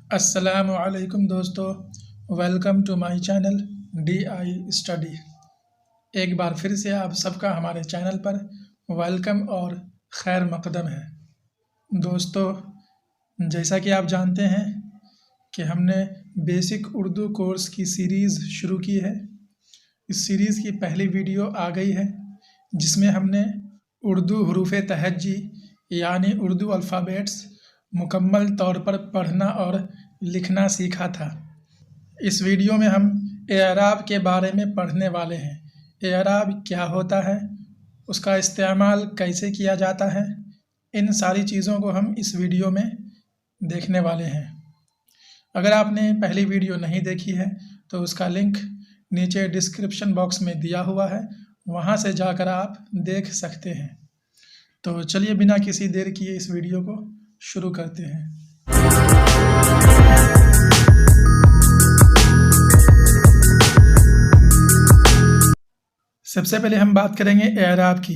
अस्सलामु अलैकुम दोस्तों, welcome to my channel DI study. एक बार फिर से आप सबका हमारे चैनल पर वेलकम और खैर मकदम है। दोस्तों, जैसा कि आप जानते हैं कि हमने बेसिक उर्दू कोर्स की सीरीज़ शुरू की है। इस सीरीज़ की पहली वीडियो आ गई है जिसमें हमने उर्दू हरूफ तहज्जी यानी उर्दू अल्फ़ाबेट्स मुकम्मल तौर पर पढ़ना और लिखना सीखा था। इस वीडियो में हम एअराब के बारे में पढ़ने वाले हैं। एअराब क्या होता है, उसका इस्तेमाल कैसे किया जाता है, इन सारी चीज़ों को हम इस वीडियो में देखने वाले हैं। अगर आपने पहली वीडियो नहीं देखी है तो उसका लिंक नीचे डिस्क्रिप्शन बॉक्स में दिया हुआ है, वहाँ से जाकर आप देख सकते हैं। तो चलिए बिना किसी देर किए इस वीडियो को शुरू करते हैं। सबसे पहले हम बात करेंगे एअराब की।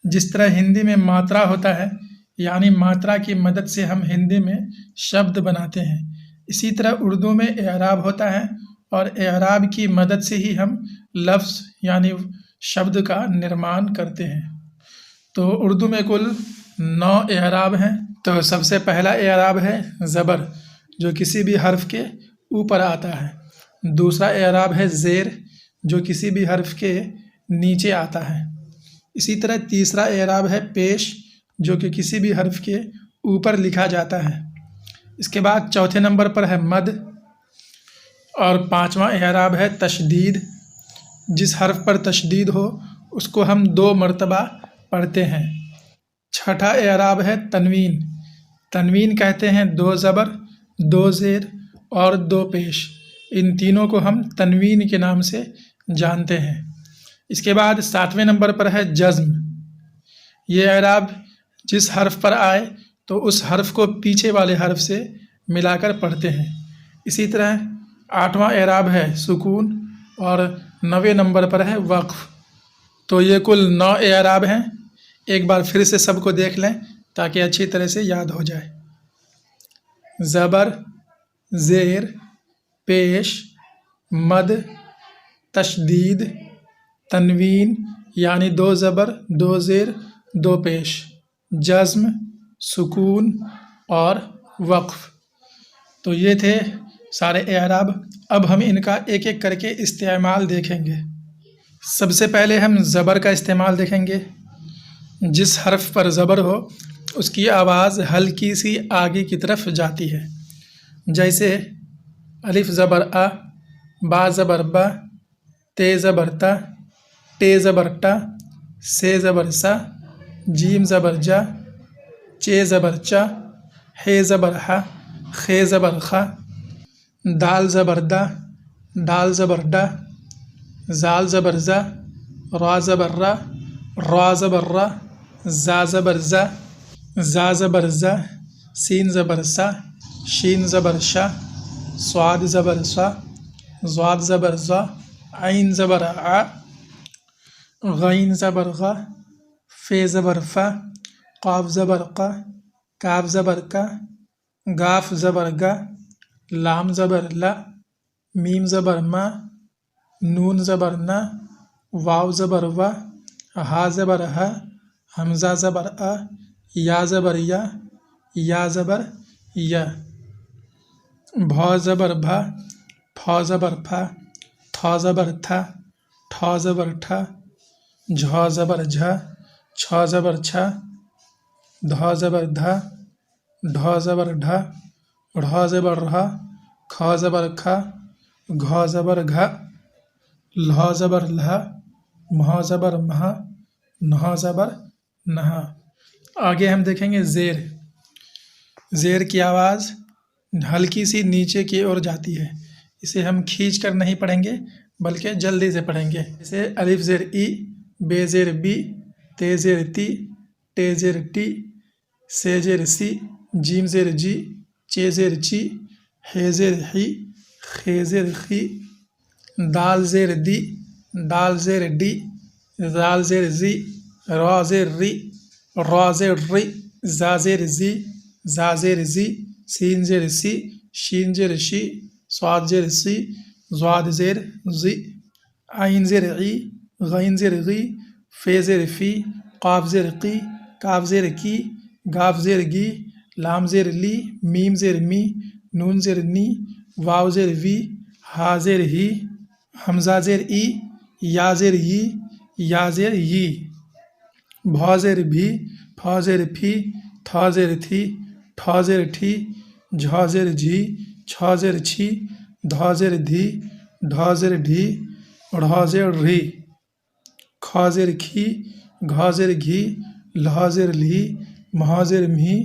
जिस तरह हिंदी में मात्रा होता है, यानी मात्रा की मदद से हम हिंदी में शब्द बनाते हैं, इसी तरह उर्दू में एअराब होता है और एअराब की मदद से ही हम लफ्ज़ यानी शब्द का निर्माण करते हैं। तो उर्दू में कुल 9 एअराब हैं। तो सबसे पहला एअराब है ज़बर, जो किसी भी हर्फ के ऊपर आता है। दूसरा एअराब है ज़ेर, जो किसी भी हर्फ के नीचे आता है। इसी तरह तीसरा एअराब है पेश, जो कि किसी भी हर्फ के ऊपर लिखा जाता है। इसके बाद चौथे नंबर पर है मद और पांचवा एअराब है तशदीद। जिस हर्फ पर तशदीद हो उसको हम 2 मरतबा पढ़ते हैं। छठा एअराब है तनवीन। तनवीन कहते हैं 2 ज़बर, 2 ज़ेर और 2 पेश। इन तीनों को हम तनवीन के नाम से जानते हैं। इसके बाद 7वें नंबर पर है जज़्म। ये एअराब जिस हर्फ पर आए तो उस हर्फ को पीछे वाले हर्फ से मिलाकर पढ़ते हैं। इसी तरह 8वां एअराब है सुकून और 9वें नंबर पर है वक्फ़। तो ये कुल 9 एअराब हैं। एक बार फिर से सबको देख लें ताकि अच्छी तरह से याद हो जाए। ज़बर, ज़ेर, पेश, मद, तशदीद, तनवीन यानी 2 ज़बर, 2 ज़ेर, 2 पेश, जज़्म, सुकून और वक्फ़। तो ये थे सारे एअराब। अब हम इनका एक एक करके इस्तेमाल देखेंगे। सबसे पहले हम ज़बर का इस्तेमाल देखेंगे। जिस हर्फ पर ज़बर हो उसकी आवाज़ हल्की सी आगे की तरफ जाती है। जैसे अलिफ ज़बर अ, बा ज़बर ब, ते ज़बर ता, टे ज़बर टा, से ज़बर सा, जीम ज़बर जा, चे ज़बर चा, हे ज़बर हा, खे ज़बर खा, दाल ज़बर दा, दाल ज़बर डा, ज़ाल ज़बर ज़ा, रा ज़बर रा, रा ज़बर रा, ज़ा ज़बर ज़ा, ज़ा ज़बर ज़ा, सीन ज़बर सा, शीन ज़बर शा, स्वाद ज़बर सा, ज़्वाद ज़बर ज़ा, आइन ज़बर आ, गैन ज़बर गा, फे ज़बर फ़ा, क़ाफ ज़बर क़ा, काफ ज़बर का, गाफ ज़बर गा, लाम ज़बर ला, मीम ज़बर मा, नून ज़बर ना, वाव ज़बर वा, हा ज़बर हा, हमज़ा ज़बर आ, या ज़बर या ज़बर या, भा ज़बर भा, फा ज़बर फा, था ज़बर था, ठा ज़बर ठा, झा ज़बर झा, छा ज़बर छा, धा ज़बर धा, ढा ज़बर ढा, ढ़ा ज़बर रहा, खा ज़बर खा, घा ज़बर घा, लहा ज़बर लहा, महा ज़बर महा, नहा ज़बर नहा। आगे हम देखेंगे ज़ेर। ज़ेर की आवाज़ हल्की सी नीचे की ओर जाती है। इसे हम खींच कर नहीं पढ़ेंगे बल्कि जल्दी से पढ़ेंगे। जैसे अलिफ ज़ेर ई, बे ज़ेर बी, ते ज़ेर ती, टे ज़ेर टी, से ज़ेर सी, जीम ज़ेर जी, चे ज़ेर ची, हे ज़ेर ही, खे ज़ेर खी, दाल ज़ेर दी, दाल ज़ेर डी, ज़ाल ज़ेर जी, रा ज़ेर री, रा ज़ेर री, जा ज़ेर जी, जा ज़ेर जी, सीन ज़ेर सी, शीन ज़ेर शी, स्वाद ज़ेर सी, ज़ाद ज़ेर ज़ी, आइन ज़ेर ई, गैन ज़ेर गी, फे ज़ेर फ़ी, क़ाफ ज़ेर क़ी, काफ ज़ेर की, गाफ ज़ेर गी, लाम ज़ेर ली, मीम ज़ेर मी, नून ज़ेर नी, वाव ज़ेर वी, हा ज़ेर ही, हमज़ा ज़ेर ई, या ज़ेर यी, या ज़ेर यी, भौ ज़ेर भी, फौ ज़ेर फी, थौ ज़ेर थी, ठौ ज़ेर ठी, झौ ज़ेर झी, छौ ज़ेर छी, धौ ज़ेर धी, ढौ ज़ेर ढी, ढ़ौ ज़ेर ढ़ी, खौ ज़ेर खी, घौ ज़ेर घी, लौ ज़ेर ली, म्हौ ज़ेर म्ही,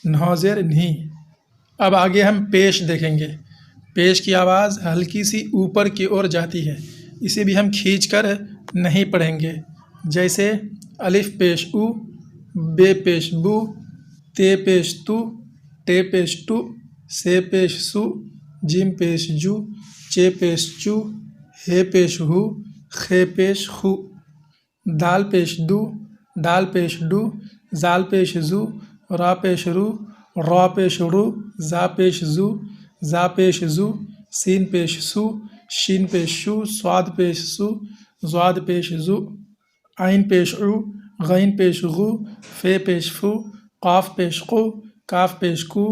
न्हौ ज़ेर न्ही। अब आगे हम पेश देखेंगे। पेश की आवाज़ हल्की सी ऊपर की ओर जाती है, इसे भी हम खींचकर नहीं पढ़ेंगे। जैसे अलिफ पेश उ, बे पेश बु, ते पेश तु, टे पेश टु, से पेश सु, जिम पेश जु, चे पेश चु, हे पेश हु, खे पेश खु, दाल पेश दु, दाल पेश डु, जाल पेश जु, रा पेश रु, रौ पेश रु, जा पेश जु, जा पेश जु, सीन पेश सु, शीन पेश शु, स्वाद पेश सु, ज़्वाद पेश जु, आइन पेश उ, गैन पेश गु, फे पेश फु, क़ाफ पेश qu, काफ पेश कु,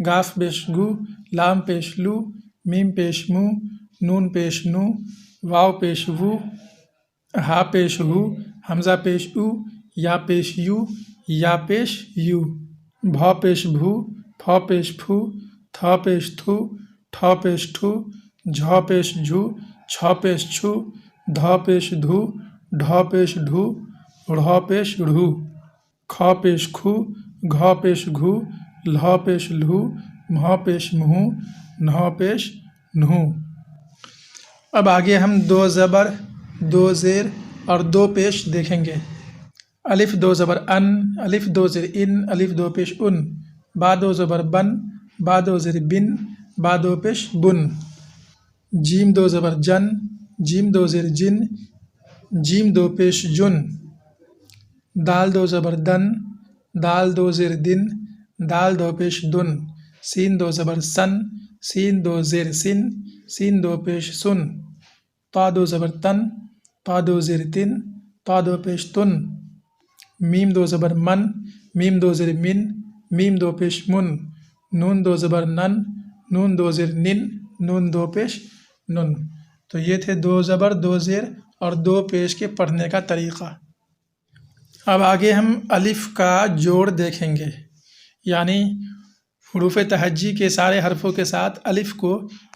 गाफ पेश गु, लाम पेश लु, मीम पेश मु, नून पेश नु, वाव पेश वु, हा पेश हु, हमज़ा पेश उ, या पेश यू, या पेश यू, भौ पेश भू, फौ पेश फू, थौ पेश थू, ठौ पेश ठू, झौ पेश झू, छौ पेश छू, धौ पेश धू, ढौ पेश ढू, ढ़ौ पेश ढ़ू, खौ पेश खू, घौ पेश घू, लौ पेश लहू, म्हौ पेश म्हू, न्हौ पेश न्हू। अब आगे हम दो ज़बर, दो ज़ेर और दो पेश देखेंगे। अलिफ दो ज़बर अन, अलिफ दो ज़ेर इन, अलिफ दो पेश उन, बा दो ज़बर बन, बा दो ज़ेर बिन, बा दो पेश बुन, जीम दो ज़बर जन, जीम दो ज़ेर जिन, जीम दो पेश जुन, दाल दो ज़बर दन, दाल दो ज़ेर दिन, दाल दो पेश दुन, सीन दो ज़बर सन, सीन दो ज़ेर सिन, सीन दो पेश सुन, ता दो ज़बर तन, ता दो ज़ेर तिन, ता दो पेश तुन, मीम दो ज़बर मन, मीम दो ज़ेर मिन, मीम दो पेश मुन, नून दो ज़बर नन, नून दो ज़ेर निन, नून दो पेश नुन। तो ये थे दो ज़बर, दो ज़ेर और दो पेश के पढ़ने का तरीक़ा। अब आगे हम अलिफ़ का जोड़ देखेंगे, यानी हुरूफ़ तहज्जी के सारे हरफ़ों के साथ अलिफ़ को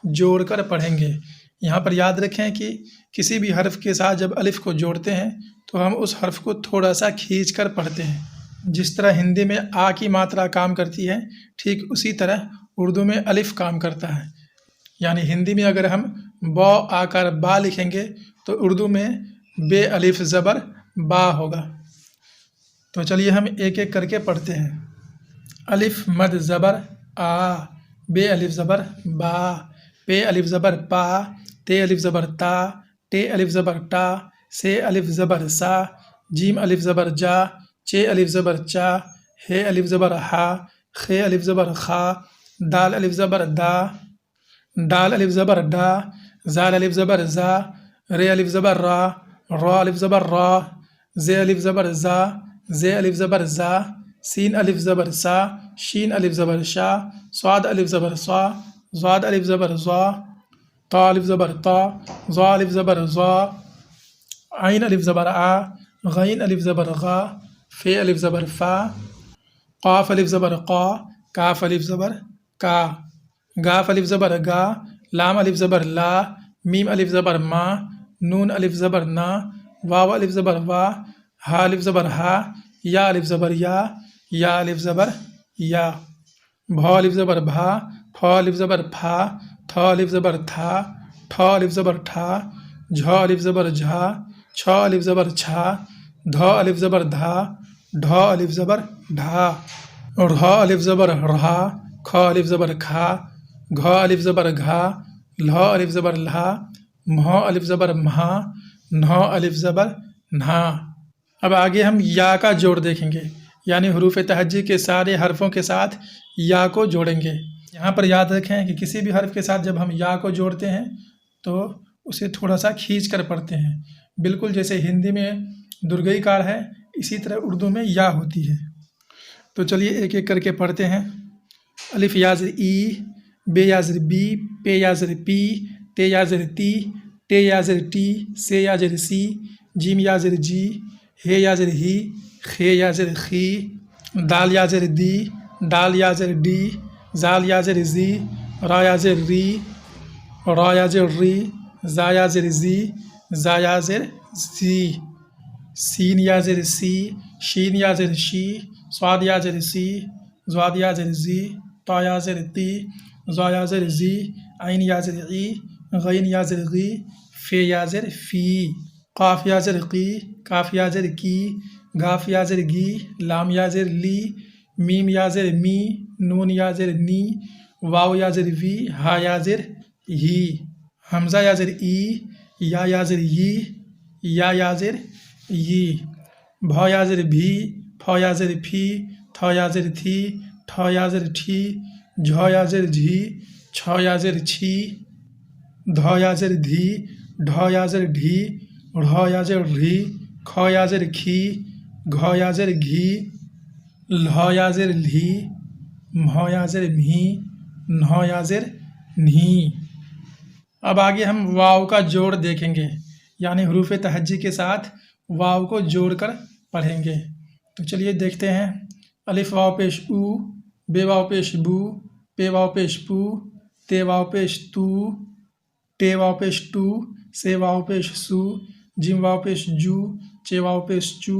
जोड़कर पढ़ेंगे। यहाँ पर याद रखें कि किसी भी हर्फ़ के साथ जब अलिफ़ को जोड़ते हैं तो हम उस हर्फ़ को थोड़ा सा खींच कर पढ़ते हैं। जिस तरह हिंदी में आ की मात्रा काम करती है, ठीक उसी तरह उर्दू में अलिफ़ काम करता है। यानी हिंदी में अगर हम बौ आकर बा लिखेंगे तो उर्दू में बे अलिफ़ ज़बर बा होगा। तो चलिए हम एक एक करके पढ़ते हैं। अलिफ़ मद ज़बर आ, बे अलिफ़ ज़बर बा, पे अलिफ़ ज़बर पा, ते अलिफ़ ज़बर ता, टे अलिफ़ ज़बर टा, से अलिफ़ ज़बर सा, जीम अलिफ़ ज़बर जा, चे अलिफ़ ज़बर चा, हे अलिफ़ ज़बर हा, खे अलिफ़ ज़बर खा, दाल अलिफ़ ज़बर दा, डाल अलिफ़ ज़बर डा, ज़ाल अलिफ़ ज़बर ज़ा, रे अलिफ़ ज़बर रा, रौ अलिफ़ ज़बर रा, जे अलिफ़ ज़बर ज़ा, जे अलिफ़ ज़बर ज़ा, सीन अलिफ़ ज़बर सा, शीन अलिफ़ ज़बर शा, स्वाद अलिफ़ ज़बर स्वा, ज़्वाद अलिफ़ ज़बर ज़्वा, ता अलिफ़ ज़बर ता, ज़ा अलिफ़ ज़बर ज़ा, आइन अलिफ़ ज़बर आ, गैन अलिफ़ ज़बर गा, फे अलिफ़ ज़बर फ़ा, क़ाफ अलिफ़ ज़बर क़ा, काफ अलिफ़ ज़बर का, गाफ अलिफ़ ज़बर गा, लाम अलिफ़ ज़बर ला, मीम अलिफ़ ज़बर मा, नून अलिफ़ ज़बर ना, वाव अलिफ़ ज़बर वा, हा अलिफ़ ज़बर हा, या अलिफ़ ज़बर या अलिफ़ ज़बर या, भौ अलिफ़ ज़बर भा, फौ अलिफ़ ज़बर फा, थौ अलिफ़ ज़बर था, ठौ अलिफ़ ज़बर ठा, झौ अलिफ़ ज़बर झा, छौ अलिफ़ ज़बर छा, धौ अलिफ़ ज़बर धा, ढौ अलिफ़ ज़बर ढा, ढ़ौ अलिफ़ ज़बर रहा, खौ अलिफ़ ज़बर खा, घौ अलिफ़ ज़बर घा, लौ अलिफ़ ज़बर ल्हा, म्हौ अलिफ़ ज़बर म्हा, न्हौ अलिफ़ ज़बरन्हा। अब आगे हम या का जोड़ देखेंगे, यानी हुरूफ़ तहज्जी के सारे हरफ़ों के साथ या को जोड़ेंगे। यहाँ पर याद रखें कि किसी भी हर्फ के साथ जब हम या को जोड़ते हैं तो उसे थोड़ा सा खींच कर पढ़ते हैं, बिल्कुल जैसे हिंदी में दुर्गईकार है इसी तरह उर्दू में या होती है। तो चलिए एक एक करके पढ़ते हैं। अलिफ याज़र ई, बे याज़र बी, पे याज़र पी, ते याज़र ती, टे याज़र टी, से याज़र सी, जीम याज़र जी, हे याज़र ही, खे याज़र खी, दाल याज़र दी, दाल याज़र डी, जाल याज़र जी, रा याज़र री, रा याज़र री, जा याज़र जी, जा याज़र जी, सीन याज़र सी, शीन याज़र शी, स्वाद याज़र सी, ज़्वाद याज़र जी, ता याज़र ती, ज़ा याज़र जी, आइन याज़र ई, गैन याज़र गी, फे याज़र फ़ी, काफ याज़र की, काफ याज़र की, गाफ याज़र गी, लाम याज़र ली, meme याज़र me, Noon याज़र knee, wow याज़र we, हा याज़र ही, हमज़ा याज़र ई, या याज़र यी, या याज़र यी, भ याज़र भी, फ याज़र फी, थ याज़र थी, ठ याज़र ठी, झ याज़र झी, छ याज़र छी, ध याज़र धी, ढ याज़र ढी, ढ़ याज़र ढी, ख याज़र खी, घ याज़र घी, लह याज़र ली, म्ह याज़र मी, न्ह याज़र न्ही। अब आगे हम वाव का जोड़ देखेंगे, यानी हरूफ तहज्जी के साथ वाव को जोड़कर पढ़ेंगे। तो चलिए देखते हैं। अलिफ वाव पेश ऊ, बे वाव पेश बू, पे वाव पेश पू, ते वाव पेश तू, टे वाव पेश टू, से वाव पेश सू, जिम वाव पेश जू, चे वाव पेश चू,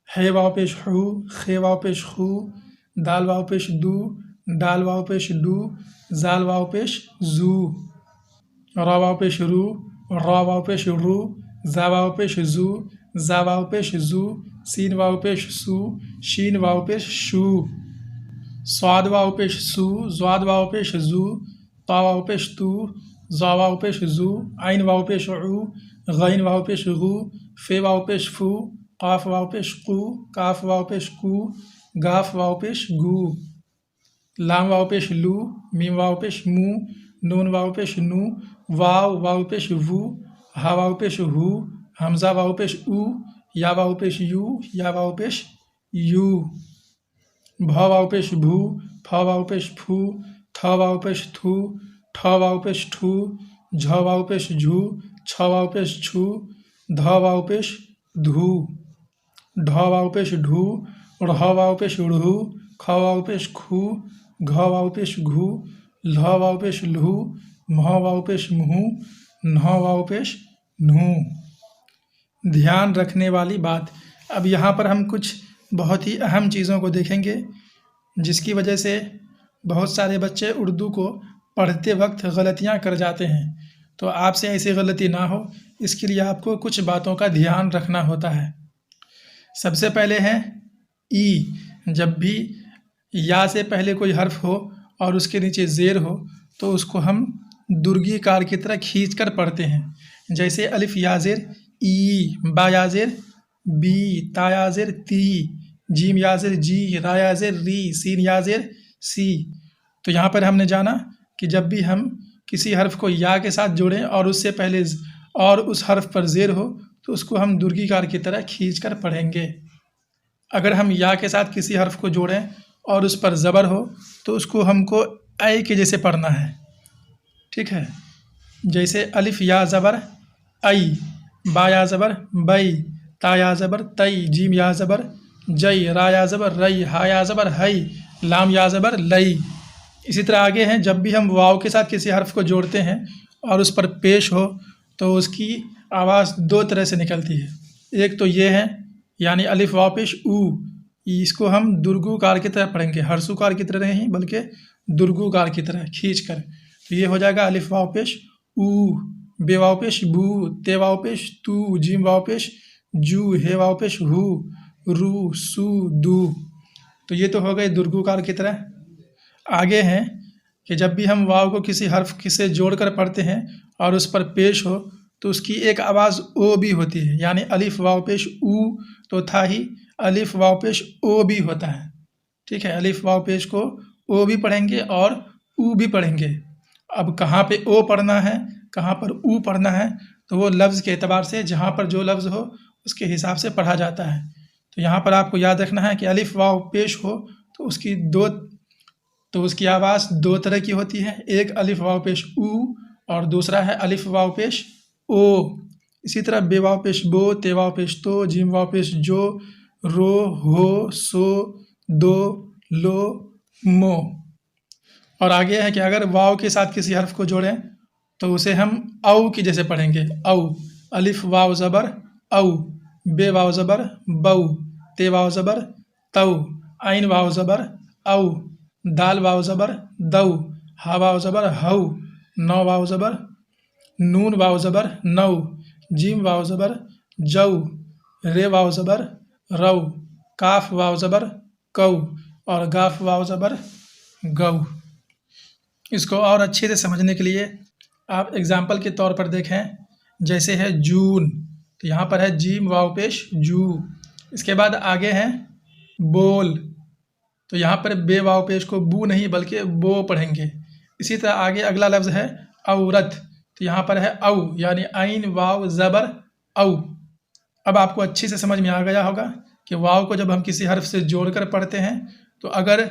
है वाव पेश हू, खे वाव पेश खू, दाल वाव पेश दू, डाल वाव पेश डू, जाल वाव पेश जू, रा वाव पेश रू, रा वाव पेश रू, जा वाव पेश जू, जा वाव पेश जू, सीन वाव पेश सू, शीन वाव पेश शू, स्वाद वाव पेश सू, ज़्वाद वाव पेश जू, ता वाव पेश तू, जा वाव पेश जू, आइन वाव पेश ऊ, गैन वाव पेश गू, फे वाव पेश फू, काफ वाव पेश कू, काफ वाव पेश कू, गाफ वाव पेश गू, लाम वाव पेश लू, मीम वाव पेश मू, नून वाव पेश नू, वाव पेश वू, हा वाव पेश हू, हमज़ा वाव पेश ऊ, या वाव पेश यू, या वाव पेश यू, भ वाव पेश भू, फ वाव पेश फू, थ वाव पेश थू, ठ वाव पेश ठू, झ वाव पेश झू, छ वाव पेश छू, ध वाव पेश धू, ढ वाव पेश ढू, ढ़ वाव पेश ढ़ू, ख वाव पेश खू, घ वाव पेश घू, लह वाव पेश लहू, मह वाव पेश मुहू, न्ह वाव पेश नू। ध्यान रखने वाली बात, अब यहाँ पर हम कुछ बहुत ही अहम चीज़ों को देखेंगे जिसकी वजह से बहुत सारे बच्चे उर्दू को पढ़ते वक्त गलतियाँ कर जाते हैं। तो आपसे ऐसी गलती ना हो इसके लिए आपको कुछ बातों का ध्यान रखना होता है। सबसे पहले है ई, जब भी या से पहले कोई हर्फ हो और उसके नीचे ज़ेर हो तो उसको हम दुर्गी कार की तरह खींच कर पढ़ते हैं। जैसे अलिफ याज़ेर ई, बा याज़ेर बी, ता याज़ेर ती, जीम याज़ेर जी, रा याज़ेर री, सीन याज़ेर सी। तो यहाँ पर हमने जाना कि जब भी हम किसी हर्फ को या के साथ जोड़ें और उससे पहले और उस हर्फ पर ज़ेर हो तो उसको हम दुर्गी कार की तरह खींच कर पढ़ेंगे। अगर हम या के साथ किसी हर्फ को जोड़ें और उस पर ज़बर हो तो उसको हमको ऐ के जैसे पढ़ना है, ठीक है। जैसे अलिफ या ज़बर आई, बा या ज़बर बई, ता या ज़बर तई, जीम या ज़बर जई, रा या ज़बर रई, हा या ज़बर हई, लाम या ज़बर लई। इसी तरह आगे हैं, जब भी हम वाव के साथ किसी हर्फ को जोड़ते हैं और उस पर पेश हो तो उसकी आवाज़ दो तरह से निकलती है। एक तो ये है यानी अलिफ वाव पेश ऊ, इसको हम दुर्गुकार की तरह पढ़ेंगे, हर्षुकार की तरह नहीं बल्कि दुर्गुकार की तरह खींच कर। तो ये हो जाएगा अलिफ वाव पेश ऊ, बे वाव पेश बू, ते वाव पेश तू, जीम वाव पेश जू, हे वाव पेश हू, रू, सू, दू। तो ये तो हो गए दुर्गुकार की तरह। आगे हैं कि जब भी हम वाव को किसी हर्फ से जोड़ कर पढ़ते हैं और उस पर पेश हो तो उसकी एक आवाज़ ओ भी होती है, यानी अलिफ वाव पेश ऊ तो था ही, अलिफ वाव पेश ओ भी होता है, ठीक है। अलिफ वाव पेश को ओ भी पढ़ेंगे और ऊ भी पढ़ेंगे। अब कहाँ पे ओ पढ़ना है, कहाँ पर ऊ पढ़ना है, तो वो लफ्ज़ के एतबार से जहाँ पर जो लफ्ज़ हो उसके हिसाब से पढ़ा जाता है। तो यहाँ पर आपको याद रखना है कि अलिफ वाव पेश हो तो उसकी आवाज़ दो तरह की होती है, एक अलिफ वाव पेश ऊ और दूसरा है अलिफ वाव पेश ओ। इसी तरह बे वाव पेश बो, ते वाव पेश तो, जीम वाव पेश जो, रो, हो, सो, दो, लो, मो। और आगे है कि अगर वाव के साथ किसी हर्फ को जोड़ें तो उसे हम औ की जैसे पढ़ेंगे। औ, अलिफ वाव ज़बर औ, बे वाव ज़बर बऊ, ते वाव ज़बर तऊ, आइन वाव ज़बर औ, दाल वाव ज़बर दऊ, हा वाव ज़बर हऊ, नौ वाव ज़बर नून वाव ज़बर नौ, जीम वाव ज़बर जऊ, रे वाव ज़बर रऊ, काफ वाव ज़बर कऊ और गाफ वाव ज़बर गऊ। इसको और अच्छे से समझने के लिए आप एग्जाम्पल के तौर पर देखें, जैसे है जून, तो यहाँ पर है जीम वाव पेश जू। इसके बाद आगे है बोल, तो यहाँ पर बे वाव पेश को बू नहीं बल्कि बो पढ़ेंगे। इसी तरह आगे अगला लफ्ज़ है औरत, तो यहाँ पर है औ यानी आइन वाव ज़बर औ। अब आपको अच्छी से समझ में आ गया होगा कि वाव को जब हम किसी हर्फ से जोड़कर पढ़ते हैं तो अगर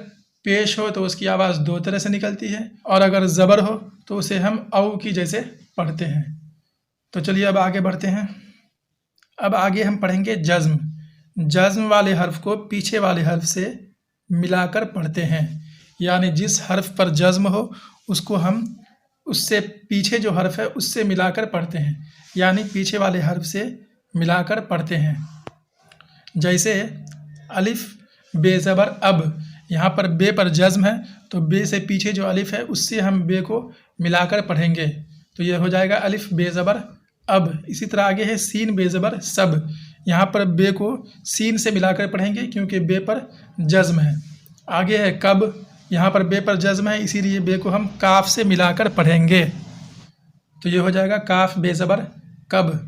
पेश हो तो उसकी आवाज़ दो तरह से निकलती है और अगर ज़बर हो तो उसे हम औ की जैसे पढ़ते हैं। तो चलिए अब आगे बढ़ते हैं। अब आगे हम पढ़ेंगे जज़्म। जज़्म वाले हर्फ को पीछे वाले हर्फ से मिलाकर पढ़ते हैं, यानी जिस हर्फ पर जज़्म हो उसको हम उससे पीछे जो हर्फ है उससे मिलाकर पढ़ते हैं, यानी पीछे वाले हर्फ से मिलाकर पढ़ते हैं। जैसे अलिफ बे ज़बर अब, यहाँ पर बे पर जज़्म है तो बे से पीछे जो अलिफ है उससे हम बे को मिलाकर पढ़ेंगे, तो यह हो जाएगा अलिफ बे ज़बर अब। इसी तरह आगे है सीन बे ज़बर सब, यहाँ पर बे को सीन से मिलाकर पढ़ेंगे क्योंकि बे पर जज़्म है। आगे है कब, यहाँ पर बे पर जज़्म है इसीलिए बे को हम काफ से मिलाकर पढ़ेंगे, तो ये हो जाएगा काफ बे ज़बर कब।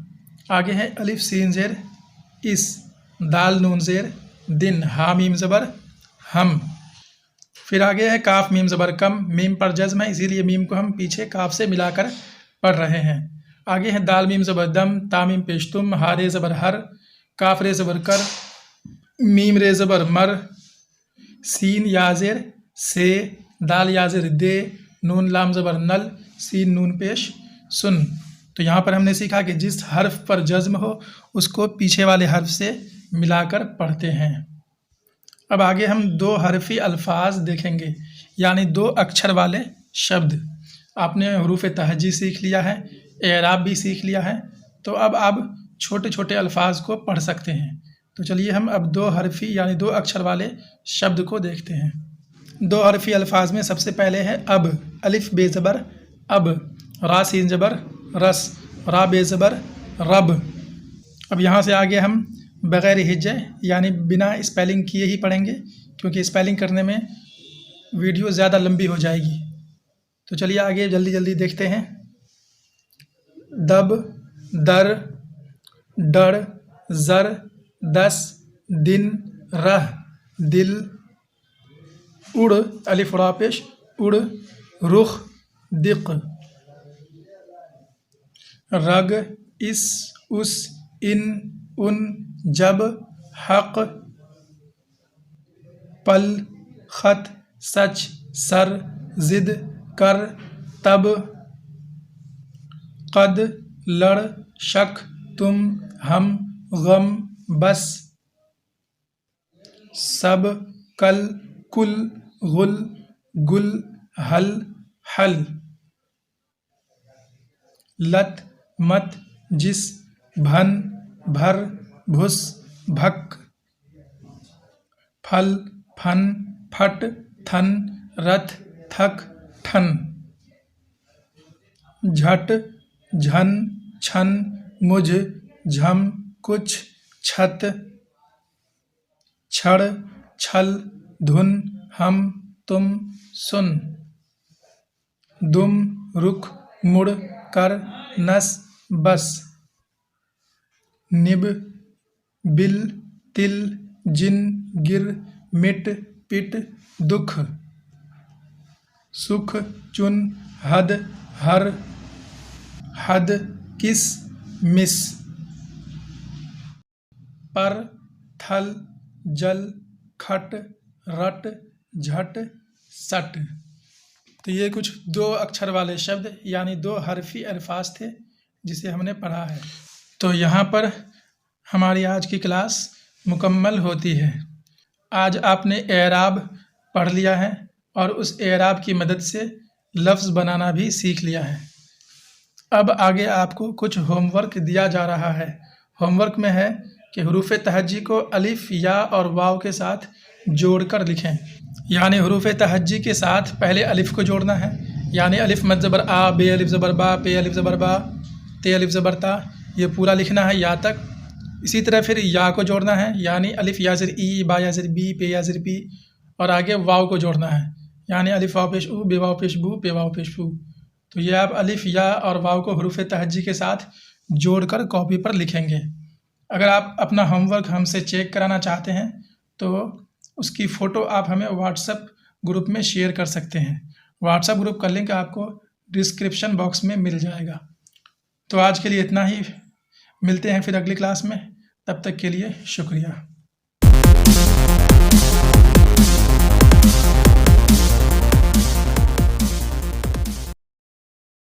आगे है अलिफ सीन ज़ेर इस, दाल नून ज़ेर दिन, हा मीम ज़बर हम। फिर आगे है काफ मीम ज़बर कम, मीम पर जज़्म है इसीलिए मीम को हम पीछे काफ से मिलाकर पढ़ रहे हैं। आगे है दाल मीम ज़बर दम, तामीम पेश तुम, हा रे ज़बर हर, काफ रे ज़बर कर, मीम रे ज़बर मर, सीन याज़ेर से, दाल याज़ेर दे, नून लाम ज़बर नल, सीन नून पेश सुन। तो यहाँ पर हमने सीखा कि जिस हर्फ पर जज़्म हो उसको पीछे वाले हर्फ से मिलाकर पढ़ते हैं। अब आगे हम दो हरफी अल्फाज देखेंगे, यानी दो अक्षर वाले शब्द। आपने हुरूफ तहजी सीख लिया है, एराब भी सीख लिया है, तो अब आप छोटे छोटे अल्फाज को पढ़ सकते हैं। तो चलिए हम अब दो हरफी यानी दो अक्षर वाले शब्द को देखते हैं। दो हरफी अल्फाज में सबसे पहले है अब, अलिफ बे ज़बर अब, रा सीन ज़बर रस, रा बे ज़बर रब। अब यहाँ से आगे हम बग़ैर हिज्जे यानी बिना स्पेलिंग किए ही पढ़ेंगे क्योंकि स्पेलिंग करने में वीडियो ज़्यादा लंबी हो जाएगी। तो चलिए आगे जल्दी जल्दी देखते हैं। दब, दर, डर, ज़र, दस, दिन, रह, दिल, उड़, अलिफ रा पेश उड़, रुख, दिक, रग, इस, उस, इन, उन, जब, हक, पल, खत, सच, सर, जिद, कर, तब, कद, लड़, शक, तुम, हम, गम, बस, सब, कल, कुल, गुल, गुल, हल, हल, लत, मत, जिस, भन, भर, भुस, भक, फल, फन, फट, थन, रथ, थक, ठन, झट, झन, छन, मुझ, झम, कुछ, छत, छड़, छल, धुन, हम, तुम, सुन, दुम, रुख, मुड़, कर, नस, बस, निब, बिल, तिल, जिन, गिर, मिट, पिट, दुख, सुख, चुन, हद, हर, हद, किस, मिस। पर, थल, जल, खट, रट, झट, सट। तो ये कुछ 2 अक्षर वाले शब्द यानी 2 हरफी अल्फाज थे जिसे हमने पढ़ा है। तो यहाँ पर हमारी आज की क्लास मुकम्मल होती है। आज आपने एराब पढ़ लिया है और उस एराब की मदद से लफ्ज़ बनाना भी सीख लिया है। अब आगे आपको कुछ होमवर्क दिया जा रहा है। होमवर्क में है कि हुरूफ़ तहज्जी को अलिफ, या और वाव के साथ जोड़कर लिखें। यानी हुरूफ़ तहज्जी के साथ पहले अलिफ को जोड़ना है, यानी अलिफ मद ज़बर आ, बे अलिफ ज़बर बा, पे अलिफ ज़बर बा, ते अलिफ ज़बर ता, ये पूरा लिखना है या तक। इसी तरह फिर या को जोड़ना है, यानी अलिफ या ज़र ई, बा या ज़र बी, पे या ज़र पी, और आगे वाव को जोड़ना है, यानी अलिफ वाव पेश ऊ, बे वाव पेश बू, पे वाव पेश फू। तो ये आप अलिफ, या और वाव को हुरूफ़ तहज्जी के साथ जोड़कर कॉपी पर लिखेंगे। अगर आप अपना होमवर्क हमसे चेक कराना चाहते हैं तो उसकी फ़ोटो आप हमें व्हाट्सएप ग्रुप में शेयर कर सकते हैं। व्हाट्सएप ग्रुप का लिंक आपको डिस्क्रिप्शन बॉक्स में मिल जाएगा। तो आज के लिए इतना ही, मिलते हैं फिर अगली क्लास में, तब तक के लिए शुक्रिया।